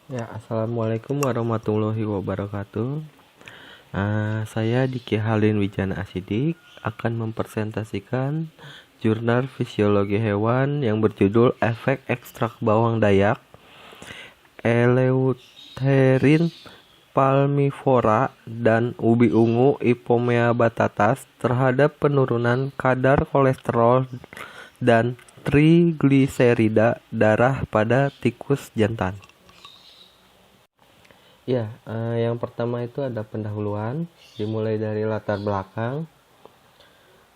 Ya, assalamualaikum warahmatullahi wabarakatuh. Saya Diki Halin Wijana Asidik akan mempresentasikan jurnal fisiologi hewan yang berjudul Efek Ekstrak Bawang Dayak Eleutherin palmivora dan ubi ungu Ipomea batatas terhadap penurunan kadar kolesterol dan trigliserida darah pada tikus jantan. Ya, yang pertama itu ada pendahuluan, dimulai dari latar belakang.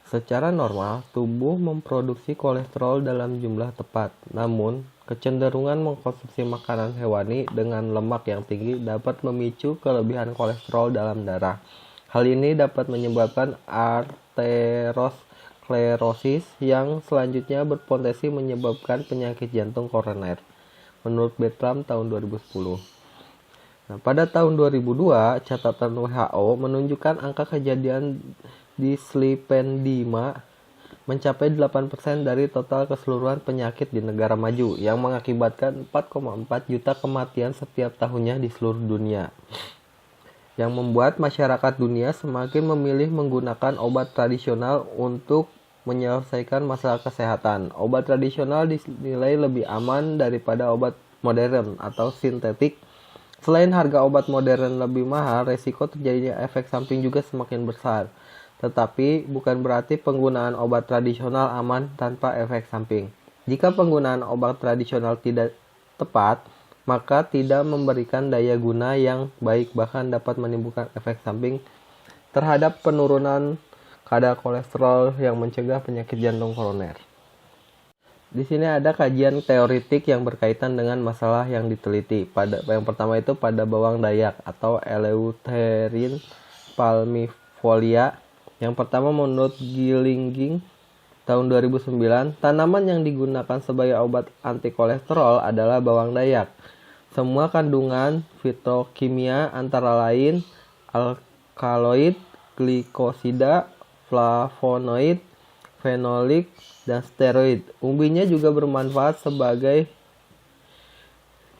Secara normal, tubuh memproduksi kolesterol dalam jumlah tepat. Namun, kecenderungan mengkonsumsi makanan hewani dengan lemak yang tinggi dapat memicu kelebihan kolesterol dalam darah. Hal ini dapat menyebabkan aterosklerosis yang selanjutnya berpotensi menyebabkan penyakit jantung koroner. Menurut Bertram tahun 2010. Nah, pada tahun 2002, catatan WHO menunjukkan angka kejadian dislipidemia mencapai 8% dari total keseluruhan penyakit di negara maju, yang mengakibatkan 4,4 juta kematian setiap tahunnya di seluruh dunia, yang membuat masyarakat dunia semakin memilih menggunakan obat tradisional untuk menyelesaikan masalah kesehatan. Obat tradisional dinilai lebih aman daripada obat modern atau sintetik. Selain harga obat modern lebih mahal, resiko terjadinya efek samping juga semakin besar. Tetapi bukan berarti penggunaan obat tradisional aman tanpa efek samping. Jika penggunaan obat tradisional tidak tepat, maka tidak memberikan daya guna yang baik, bahkan dapat menimbulkan efek samping terhadap penurunan kadar kolesterol yang mencegah penyakit jantung koroner. Di sini ada kajian teoritik yang berkaitan dengan masalah yang diteliti. Yang pertama itu pada bawang dayak atau Eleutherin palmifolia. Yang pertama menurut Gilligan tahun 2009, tanaman yang digunakan sebagai obat anti kolesterol adalah bawang dayak. Semua kandungan fitokimia antara lain alkaloid, glikosida, flavonoid, fenolik, dan steroid. Umbinya juga bermanfaat sebagai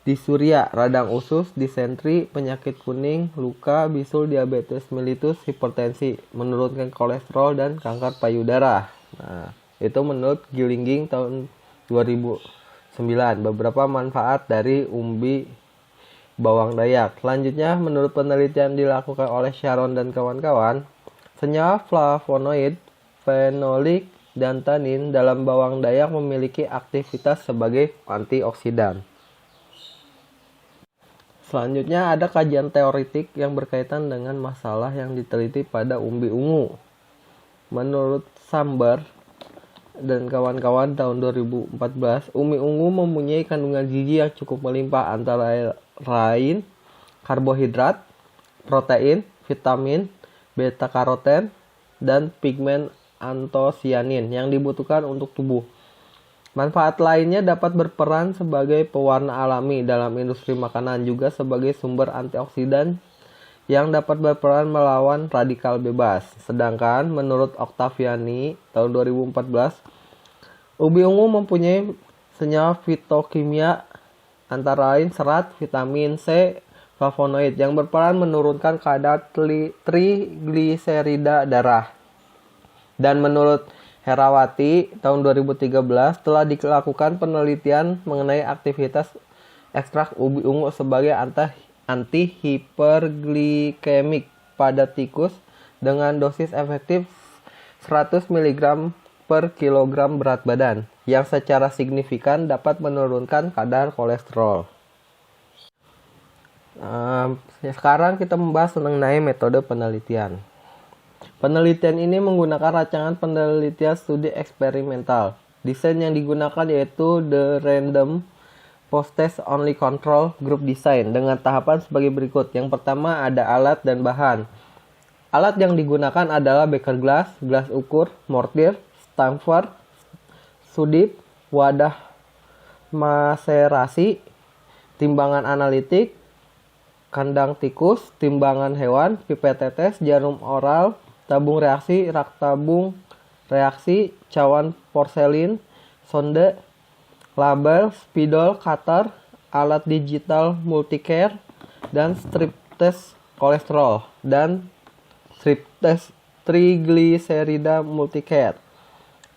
disuria, radang usus, disentri, penyakit kuning, luka, bisul, diabetes mellitus, hipertensi, menurunkan kolesterol, dan kanker payudara. Nah, itu menurut Gilligan tahun 2009. Beberapa manfaat dari umbi bawang dayak. Selanjutnya, menurut penelitian dilakukan oleh Sharon dan kawan-kawan, senyawa flavonoid, fenolik, dan tanin dalam bawang dayak memiliki aktivitas sebagai antioksidan. Selanjutnya ada kajian teoritik yang berkaitan dengan masalah yang diteliti pada umbi ungu. Menurut Samber dan kawan-kawan tahun 2014, umbi ungu mempunyai kandungan gizi yang cukup melimpah antara lain karbohidrat, protein, vitamin, beta karoten, dan pigmen antosianin yang dibutuhkan untuk tubuh. Manfaat lainnya dapat berperan sebagai pewarna alami dalam industri makanan, juga sebagai sumber antioksidan yang dapat berperan melawan radikal bebas. Sedangkan menurut Octaviani tahun 2014, ubi ungu mempunyai senyawa fitokimia antara lain serat, vitamin C, flavonoid yang berperan menurunkan kadar trigliserida darah. Dan menurut Herawati tahun 2013 telah dilakukan penelitian mengenai aktivitas ekstrak ubi ungu sebagai anti-hiperglikemik pada tikus dengan dosis efektif 100 mg per kilogram berat badan yang secara signifikan dapat menurunkan kadar kolesterol. Sekarang kita membahas mengenai metode penelitian. Penelitian ini menggunakan rancangan penelitian studi eksperimental. Desain yang digunakan yaitu The Random Post-Test Only Control Group Design dengan tahapan sebagai berikut. Yang pertama ada alat dan bahan. Alat yang digunakan adalah beker gelas, gelas ukur, mortir, stamper, sudip, wadah maserasi, timbangan analitik, kandang tikus, timbangan hewan, pipet tetes, jarum oral, tabung reaksi, rak tabung reaksi, cawan porselin, sonde, label, spidol, cutter, alat digital multicare, dan strip test kolesterol, dan strip test triglycerida multicare.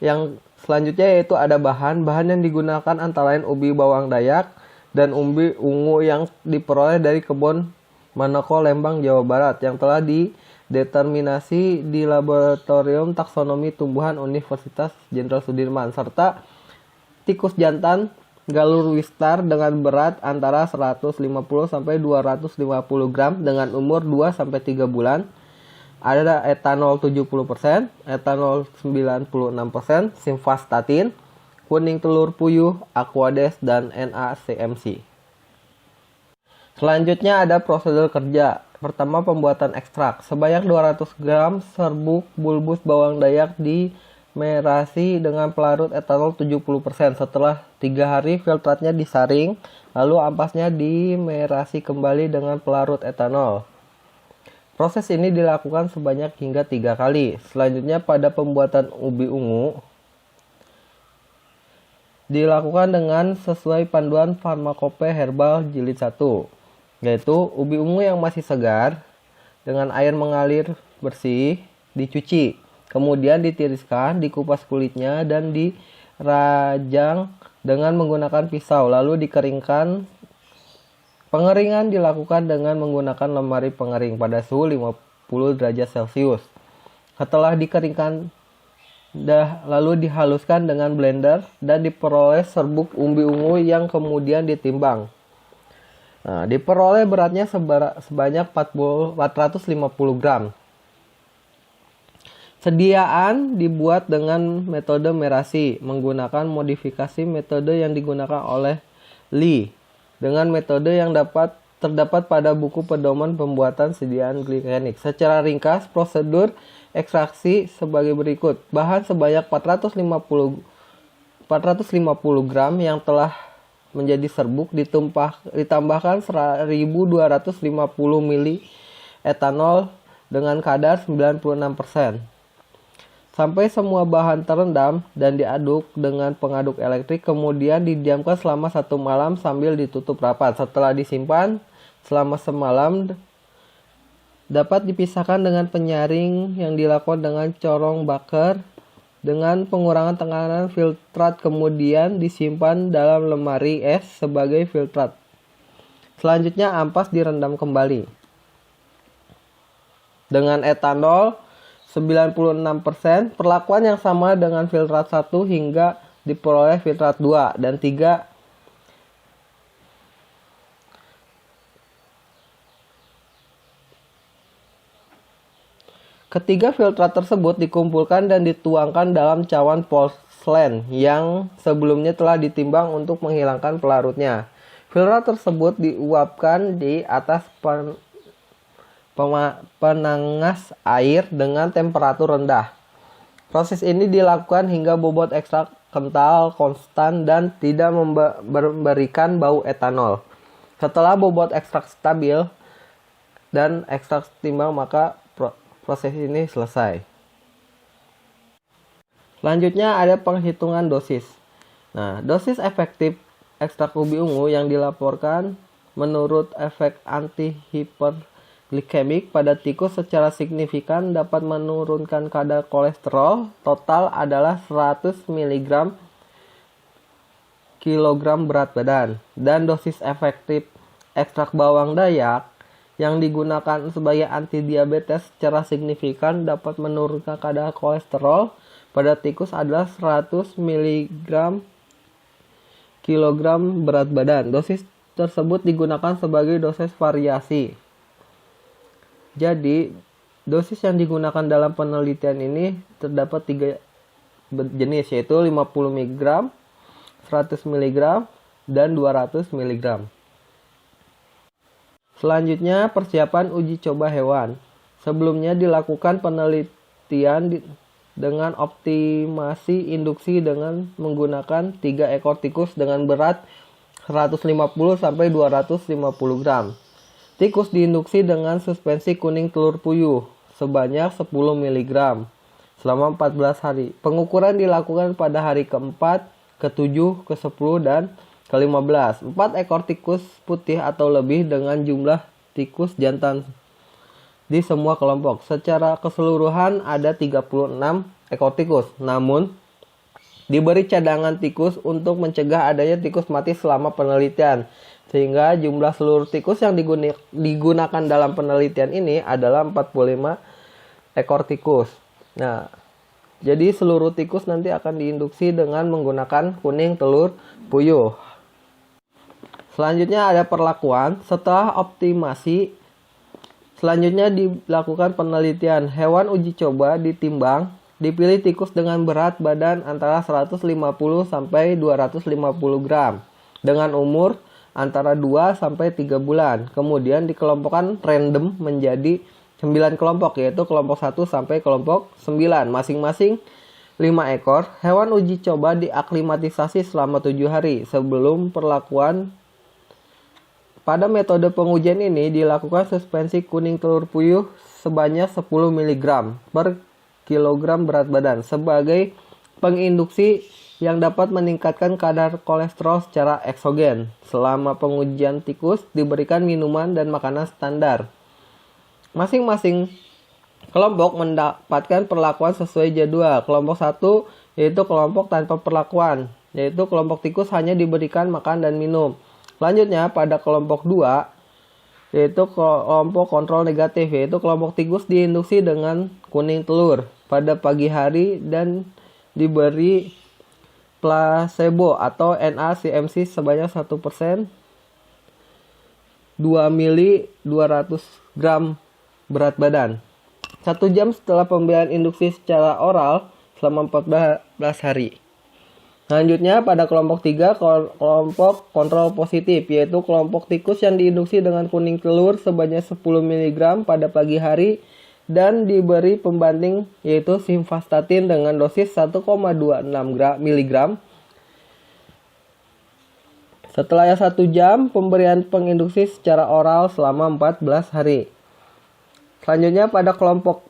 Yang selanjutnya yaitu ada bahan yang digunakan antara lain ubi bawang dayak dan ubi ungu yang diperoleh dari kebun Manoko, Lembang, Jawa Barat yang telah dideterminasi di Laboratorium Taksonomi Tumbuhan Universitas Jenderal Sudirman, serta tikus jantan galur wistar dengan berat antara 150 sampai 250 gram dengan umur 2 sampai 3 bulan. Ada etanol 70%, etanol 96%, simvastatin, kuning telur puyuh, aquades, dan NaCMC. Selanjutnya ada prosedur kerja. Pertama, pembuatan ekstrak. Sebanyak 200 gram serbuk bulbus bawang dayak dimerasi dengan pelarut etanol 70%. Setelah 3 hari, filtratnya disaring, lalu ampasnya dimerasi kembali dengan pelarut etanol. Proses ini dilakukan sebanyak hingga 3 kali. Selanjutnya pada pembuatan ubi ungu dilakukan dengan sesuai panduan Farmakope Herbal Jilid 1, yaitu ubi ungu yang masih segar dengan air mengalir bersih dicuci, kemudian ditiriskan, dikupas kulitnya dan dirajang dengan menggunakan pisau, lalu dikeringkan. Pengeringan dilakukan dengan menggunakan lemari pengering pada suhu 50 derajat Celcius. Setelah dikeringkan, lalu dihaluskan dengan blender dan diperoleh serbuk ubi ungu yang kemudian ditimbang. Nah, diperoleh beratnya sebanyak 450 gram. Sediaan dibuat dengan metode merasi, menggunakan modifikasi metode yang digunakan oleh Lee, dengan metode yang terdapat pada buku pedoman pembuatan sediaan glikenik. Secara ringkas, prosedur ekstraksi sebagai berikut. Bahan sebanyak 450 gram yang telah menjadi serbuk ditambahkan 1250 ml etanol dengan kadar 96%. Sampai semua bahan terendam dan diaduk dengan pengaduk elektrik, kemudian didiamkan selama 1 malam sambil ditutup rapat. Setelah disimpan selama semalam, dapat dipisahkan dengan penyaring yang dilakukan dengan corong bakar dengan pengurangan tekanan filtrat, kemudian disimpan dalam lemari es sebagai filtrat. Selanjutnya ampas direndam kembali dengan etanol 96%, perlakuan yang sama dengan filtrat 1 hingga diperoleh filtrat 2 dan 3. Ketiga filtrat tersebut dikumpulkan dan dituangkan dalam cawan porselen yang sebelumnya telah ditimbang untuk menghilangkan pelarutnya. Filtrat tersebut diuapkan di atas penangas air dengan temperatur rendah. Proses ini dilakukan hingga bobot ekstrak kental, konstan, dan tidak memberikan bau etanol. Setelah bobot ekstrak stabil dan ekstrak setimbang, maka proses ini selesai. Selanjutnya ada penghitungan dosis. Nah, dosis efektif ekstrak ubi ungu yang dilaporkan menurut efek anti-hiperglikemik pada tikus secara signifikan dapat menurunkan kadar kolesterol total adalah 100 mg kilogram berat badan, dan dosis efektif ekstrak bawang dayak yang digunakan sebagai antidiabetes secara signifikan dapat menurunkan kadar kolesterol pada tikus adalah 100 mg kilogram berat badan. Dosis tersebut digunakan sebagai dosis variasi. Jadi, dosis yang digunakan dalam penelitian ini terdapat 3 jenis, yaitu 50 mg, 100 mg, dan 200 mg. Selanjutnya, persiapan uji coba hewan. Sebelumnya dilakukan penelitian dengan optimasi induksi dengan menggunakan 3 ekor tikus dengan berat 150 sampai 250 gram. Tikus diinduksi dengan suspensi kuning telur puyuh sebanyak 10 mg selama 14 hari. Pengukuran dilakukan pada hari ke-4, ke-7, ke-10, dan Ke-15, 4 ekor tikus putih atau lebih dengan jumlah tikus jantan di semua kelompok. Secara keseluruhan ada 36 ekor tikus. Namun, diberi cadangan tikus untuk mencegah adanya tikus mati selama penelitian. Sehingga jumlah seluruh tikus yang digunakan dalam penelitian ini adalah 45 ekor tikus. Nah, jadi seluruh tikus nanti akan diinduksi dengan menggunakan kuning telur puyuh. Selanjutnya ada perlakuan. Setelah optimasi, selanjutnya dilakukan penelitian. Hewan uji coba ditimbang. Dipilih tikus dengan berat badan antara 150 sampai 250 gram. Dengan umur antara 2 sampai 3 bulan. Kemudian dikelompokkan random menjadi 9 kelompok, yaitu kelompok 1 sampai kelompok 9. Masing-masing 5 ekor. Hewan uji coba diaklimatisasi selama 7 hari sebelum perlakuan. Pada metode pengujian ini dilakukan suspensi kuning telur puyuh sebanyak 10 mg per kilogram berat badan sebagai penginduksi yang dapat meningkatkan kadar kolesterol secara eksogen. Selama pengujian tikus diberikan minuman dan makanan standar. Masing-masing kelompok mendapatkan perlakuan sesuai jadwal. Kelompok 1 yaitu kelompok tanpa perlakuan, yaitu kelompok tikus hanya diberikan makan dan minum. Selanjutnya pada kelompok 2 yaitu kelompok kontrol negatif, yaitu kelompok tikus diinduksi dengan kuning telur pada pagi hari dan diberi placebo atau NaCMC sebanyak 1%, 2 mili 200 gram berat badan. 1 jam setelah pemberian induksi secara oral selama 14 hari. Selanjutnya pada kelompok 3, kelompok kontrol positif, yaitu kelompok tikus yang diinduksi dengan kuning telur sebanyak 10 mg pada pagi hari dan diberi pembanding yaitu simvastatin dengan dosis 1,26 mg. Setelah 1 jam pemberian penginduksi secara oral selama 14 hari. Selanjutnya pada kelompok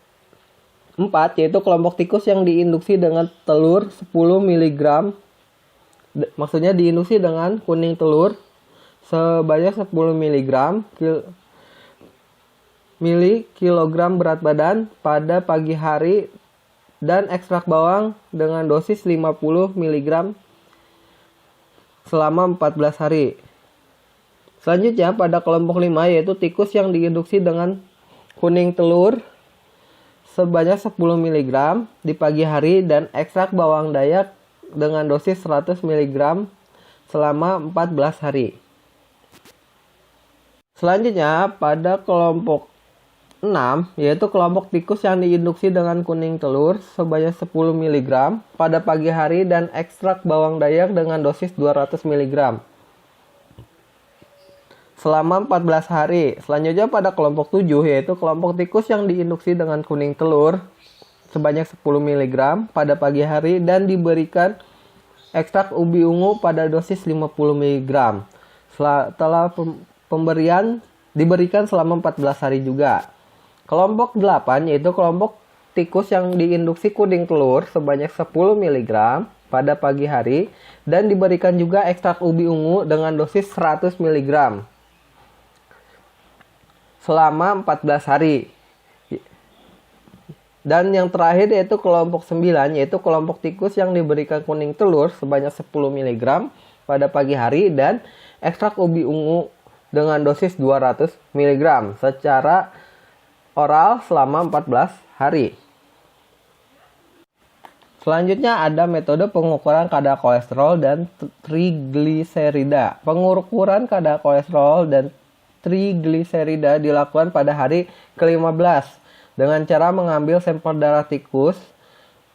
4 yaitu kelompok tikus yang diinduksi dengan telur 10 mg. Maksudnya diinduksi dengan kuning telur sebanyak 10 kilogram berat badan pada pagi hari dan ekstrak bawang dengan dosis 50 mg selama 14 hari. Selanjutnya pada kelompok 5 yaitu tikus yang diinduksi dengan kuning telur sebanyak 10 mg di pagi hari dan ekstrak bawang dayak dengan dosis 100 mg selama 14 hari. Selanjutnya pada kelompok 6 yaitu kelompok tikus yang diinduksi dengan kuning telur sebanyak 10 mg pada pagi hari dan ekstrak bawang dayak dengan dosis 200 mg selama 14 hari. Selanjutnya pada kelompok 7 yaitu kelompok tikus yang diinduksi dengan kuning telur sebanyak 10 mg pada pagi hari dan diberikan ekstrak ubi ungu pada dosis 50 mg. Setelah pemberian diberikan selama 14 hari juga. Kelompok 8 yaitu kelompok tikus yang diinduksi kuning telur sebanyak 10 mg pada pagi hari dan diberikan juga ekstrak ubi ungu dengan dosis 100 mg selama 14 hari. Dan yang terakhir yaitu kelompok 9 yaitu kelompok tikus yang diberikan kuning telur sebanyak 10 mg pada pagi hari dan ekstrak ubi ungu dengan dosis 200 mg secara oral selama 14 hari. Selanjutnya ada metode pengukuran kadar kolesterol dan trigliserida. Pengukuran kadar kolesterol dan trigliserida dilakukan pada hari ke-15 dengan cara mengambil sampel darah tikus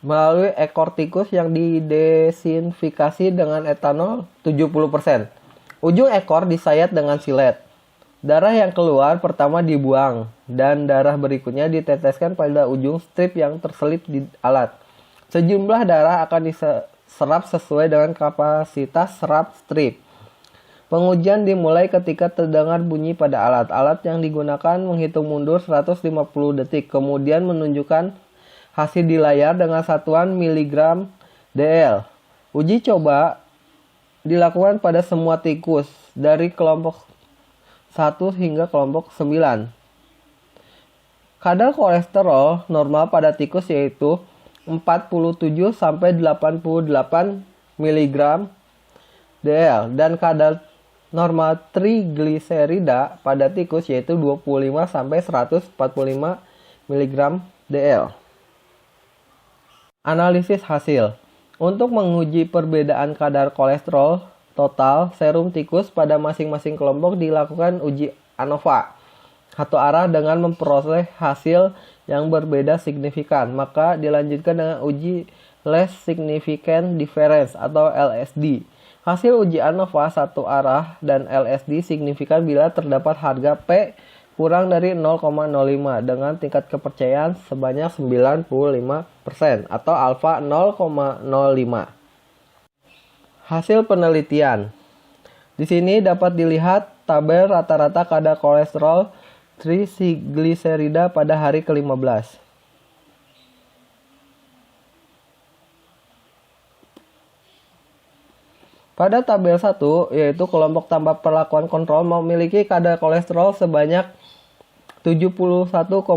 melalui ekor tikus yang didesinfikasi dengan etanol 70%. Ujung ekor disayat dengan silet. Darah yang keluar pertama dibuang dan darah berikutnya diteteskan pada ujung strip yang terselip di alat. Sejumlah darah akan diserap sesuai dengan kapasitas serap strip. Pengujian dimulai ketika terdengar bunyi pada alat. Alat yang digunakan menghitung mundur 150 detik, kemudian menunjukkan hasil di layar dengan satuan miligram dl. Uji coba dilakukan pada semua tikus dari kelompok 1 hingga kelompok 9. Kadar kolesterol normal pada tikus yaitu 47 sampai 88 mg DL dan kadar normal trigliserida pada tikus yaitu 25 sampai 145 mg DL. Analisis hasil. Untuk menguji perbedaan kadar kolesterol total serum tikus pada masing-masing kelompok dilakukan uji ANOVA satu arah dengan memperoleh hasil yang berbeda signifikan. Maka dilanjutkan dengan uji less significant difference atau LSD. Hasil uji ANOVA satu arah dan LSD signifikan bila terdapat harga P kurang dari 0,05 dengan tingkat kepercayaan sebanyak 95% atau alfa 0,05. Hasil penelitian. Di sini dapat dilihat tabel rata-rata kadar kolesterol trigliserida pada hari ke-15. Pada tabel 1, yaitu kelompok tanpa perlakuan kontrol memiliki kadar kolesterol sebanyak 71,4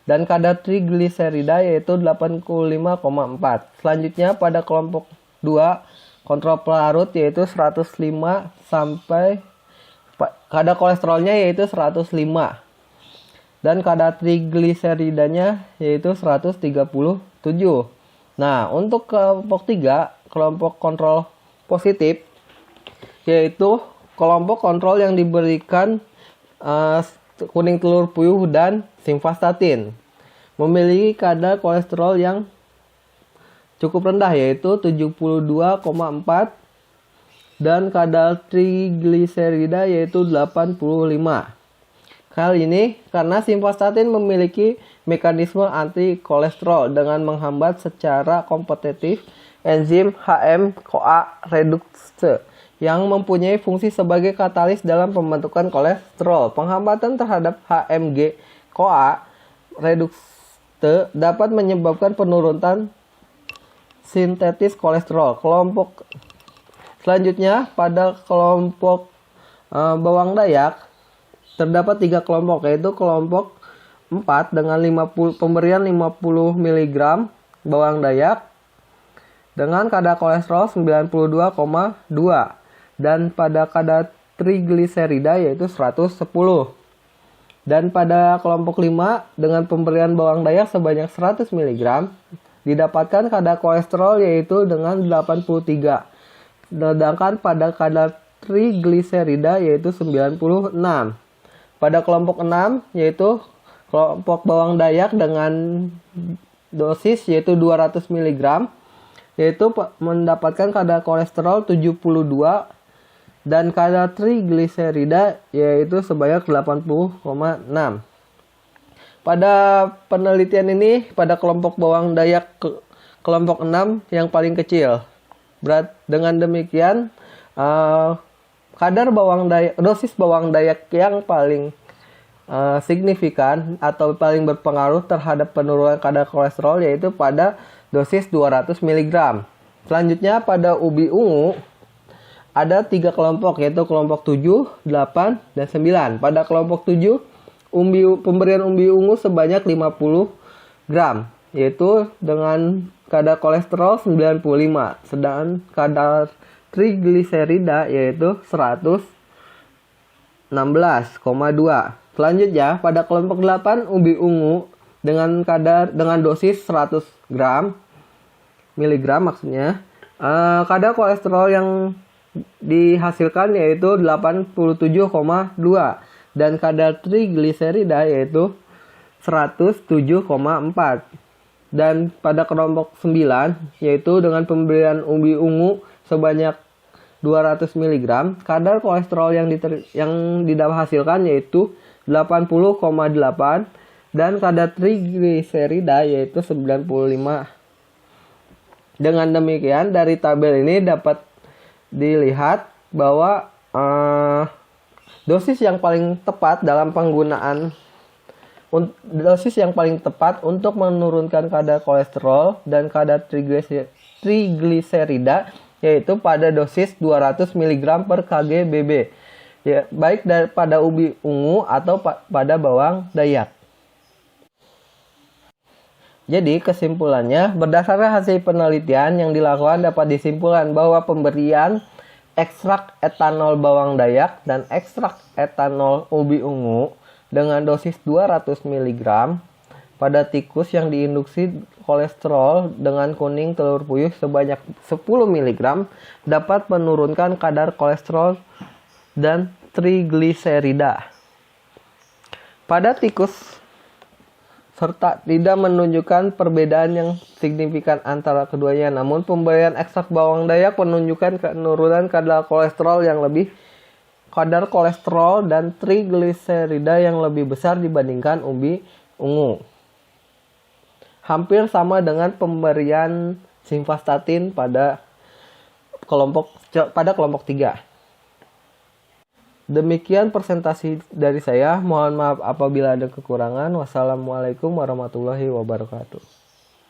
dan kadar trigliserida yaitu 85,4. Selanjutnya pada kelompok 2 kontrol pelarut yaitu 105 sampai kadar kolesterolnya yaitu 105 dan kadar trigliseridanya yaitu 137. Nah, untuk kelompok 3, kelompok kontrol positif, yaitu kelompok kontrol yang diberikan kuning telur puyuh dan simvastatin, memiliki kadar kolesterol yang cukup rendah yaitu 72,4 dan kadar trigliserida yaitu 85. Kali ini karena simvastatin memiliki mekanisme anti-kolesterol dengan menghambat secara kompetitif enzim HM-CoA reduktase yang mempunyai fungsi sebagai katalis dalam pembentukan kolesterol. Penghambatan terhadap HMG-CoA reduktase dapat menyebabkan penurunan sintetis kolesterol. Kelompok selanjutnya pada kelompok bawang dayak terdapat 3 kelompok, yaitu kelompok 4 dengan pemberian 50 mg bawang dayak dengan kadar kolesterol 92,2 dan pada kadar trigliserida yaitu 110. Dan pada kelompok 5 dengan pemberian bawang dayak sebanyak 100 mg didapatkan kadar kolesterol yaitu dengan 83. Sedangkan pada kadar trigliserida yaitu 96. Pada kelompok 6 yaitu kelompok bawang dayak dengan dosis yaitu 200 mg yaitu mendapatkan kadar kolesterol 72 dan kadar trigliserida yaitu sebanyak 80,6. Pada penelitian ini pada kelompok bawang dayak kelompok 6 yang paling kecil. Dengan demikian kadar dosis bawang dayak yang paling signifikan atau paling berpengaruh terhadap penurunan kadar kolesterol yaitu pada dosis 200 mg. Selanjutnya pada ubi ungu ada 3 kelompok yaitu kelompok 7, 8, dan 9. Pada kelompok 7 pemberian umbi ungu sebanyak 50 gram yaitu dengan kadar kolesterol 95, sedangkan kadar trigliserida yaitu 116,2. Selanjutnya pada kelompok 8 ubi ungu dengan dosis 100 mg maksudnya kadar kolesterol yang dihasilkan yaitu 87,2 dan kadar trigliserida yaitu 107,4. Dan pada kelompok 9 yaitu dengan pemberian umbi ungu sebanyak 200 mg, kadar kolesterol yang dihasilkan yaitu 80,8 dan kadar trigliserida yaitu 95. Dengan demikian dari tabel ini dapat dilihat bahwa dosis yang paling tepat untuk menurunkan kadar kolesterol dan kadar trigliserida, yaitu pada dosis 200 mg per kg/BB, ya, baik pada ubi ungu atau pada bawang dayak. Jadi kesimpulannya, berdasarkan hasil penelitian yang dilakukan dapat disimpulkan bahwa pemberian ekstrak etanol bawang dayak dan ekstrak etanol ubi ungu dengan dosis 200 mg pada tikus yang diinduksi kolesterol dengan kuning telur puyuh sebanyak 10 mg dapat menurunkan kadar kolesterol dan trigliserida pada tikus serta tidak menunjukkan perbedaan yang signifikan antara keduanya. Namun pemberian ekstrak bawang dayak menunjukkan penurunan kadar kolesterol dan trigliserida yang lebih besar dibandingkan ubi ungu. Hampir sama dengan pemberian simvastatin pada kelompok 3. Demikian presentasi dari saya. Mohon maaf apabila ada kekurangan. Wassalamualaikum warahmatullahi wabarakatuh.